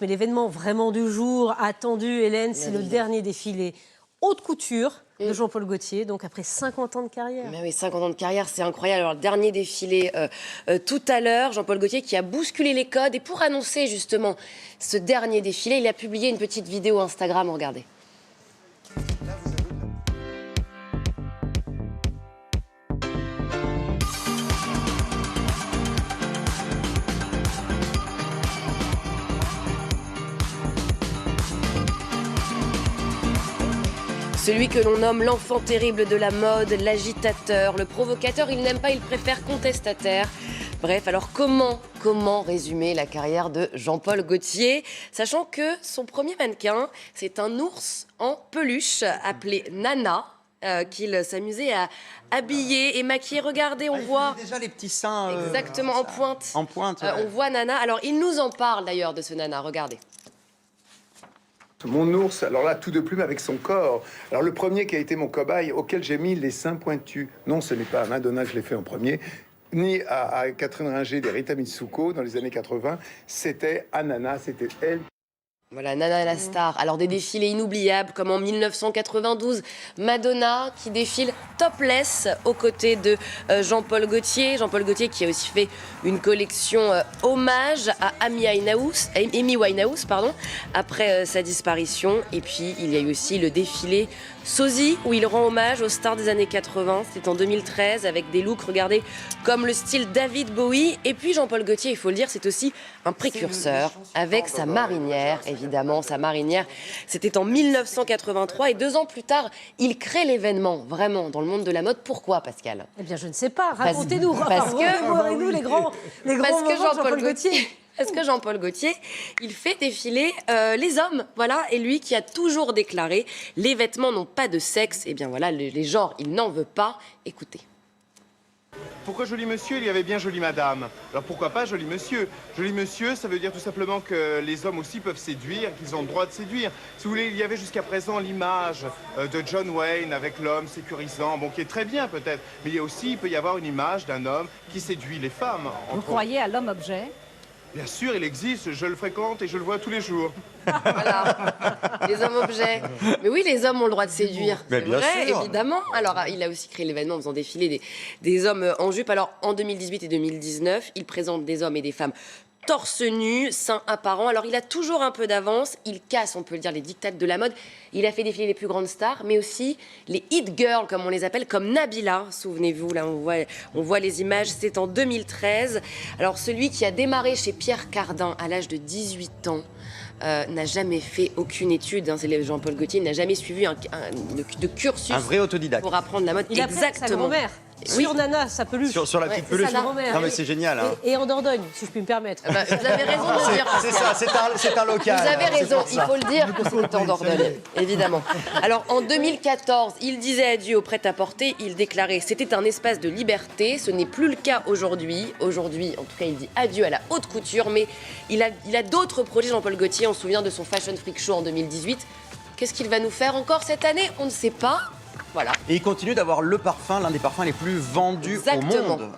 Mais l'événement vraiment du jour, attendu, Hélène, c'est le dernier défilé haute couture de Jean-Paul Gaultier, donc après 50 ans de carrière. Mais oui, 50 ans de carrière, c'est incroyable. Alors, le dernier défilé tout à l'heure, Jean-Paul Gaultier qui a bousculé les codes. Et pour annoncer justement ce dernier défilé, il a publié une petite vidéo Instagram, regardez. Celui que l'on nomme l'enfant terrible de la mode, l'agitateur, le provocateur, il n'aime pas, il préfère contestataire. Bref, alors comment résumer la carrière de Jean-Paul Gaultier, sachant que son premier mannequin, c'est un ours en peluche appelé Nana, qu'il s'amusait à habiller et maquiller. Regardez, on voit déjà les petits seins. Exactement, en pointe. En pointe, ouais. On voit Nana. Alors, il nous en parle d'ailleurs de ce Nana, regardez. Mon ours, alors là, tout de plume avec son corps. Alors le premier qui a été mon cobaye, auquel j'ai mis les seins pointus. Non, ce n'est pas à Madonna que je l'ai fait en premier, ni à Catherine Ringer des Rita Mitsuko dans les années 80. C'était Nana, c'était elle. Voilà, Nana la star. Alors des défilés inoubliables comme en 1992, Madonna qui défile topless aux côtés de Jean-Paul Gaultier. Jean-Paul Gaultier qui a aussi fait une collection hommage à Amy Winehouse, après sa disparition. Et puis il y a eu aussi le défilé Sosie où il rend hommage aux stars des années 80. C'était en 2013 avec des looks, regardez, comme le style David Bowie. Et puis Jean-Paul Gaultier, il faut le dire, c'est aussi un précurseur avec sa marinière. Évidemment, sa marinière, c'était en 1983 et 2 ans plus tard, il crée l'événement, vraiment, dans le monde de la mode. Pourquoi, Pascal? Eh bien, je ne sais pas. Racontez-nous. Parce que les grands moments de Jean-Paul Gaultier. Parce que Jean-Paul Gaultier, il fait défiler les hommes, voilà, et lui qui a toujours déclaré « les vêtements n'ont pas de sexe », et bien voilà, les genres, il n'en veut pas. Écoutez. Pourquoi joli monsieur? Il y avait bien jolie madame. Alors pourquoi pas joli monsieur? Joli monsieur, ça veut dire tout simplement que les hommes aussi peuvent séduire, qu'ils ont le droit de séduire. Si vous voulez, il y avait jusqu'à présent l'image de John Wayne avec l'homme sécurisant, bon, qui est très bien peut-être, mais il peut y avoir une image d'un homme qui séduit les femmes. Vous croyez à l'homme-objet? Bien sûr, il existe, je le fréquente et je le vois tous les jours. Voilà, les hommes objets. Mais oui, les hommes ont le droit de séduire. C'est vrai, évidemment. Alors, il a aussi créé l'événement en faisant défiler des hommes en jupe. Alors, en 2018 et 2019, il présente des hommes et des femmes torse nu, seins apparents. Alors, il a toujours un peu d'avance. Il casse, on peut le dire, les diktats de la mode. Il a fait défiler les plus grandes stars, mais aussi les hit girls, comme on les appelle, comme Nabila. Souvenez-vous, là, on voit les images. C'est en 2013. Alors, celui qui a démarré chez Pierre Cardin à l'âge de 18 ans, n'a jamais fait aucune étude. C'est Jean-Paul Gaultier, il n'a jamais suivi de cursus. Un vrai autodidacte. Pour apprendre la mode. Il a appris avec sa grand-mère. Oui. Sur Nana, sa peluche. Sur la petite peluche. Non, mais c'est génial. Hein. Et en Dordogne, si je puis me permettre. Vous avez raison de le dire. C'est ça, c'est un local. Vous avez raison, il faut le dire, c'est en Dordogne, évidemment. Alors, en 2014, il disait adieu au prêt-à-porter. Il déclarait « C'était un espace de liberté ». Ce n'est plus le cas aujourd'hui. Aujourd'hui, en tout cas, il dit adieu à la haute couture. Mais il a d'autres projets, Jean-Paul Gaultier. On se souvient de son Fashion Freak Show en 2018. Qu'est-ce qu'il va nous faire encore cette année? On ne sait pas. Voilà. Et il continue d'avoir le parfum, l'un des parfums les plus vendus au monde.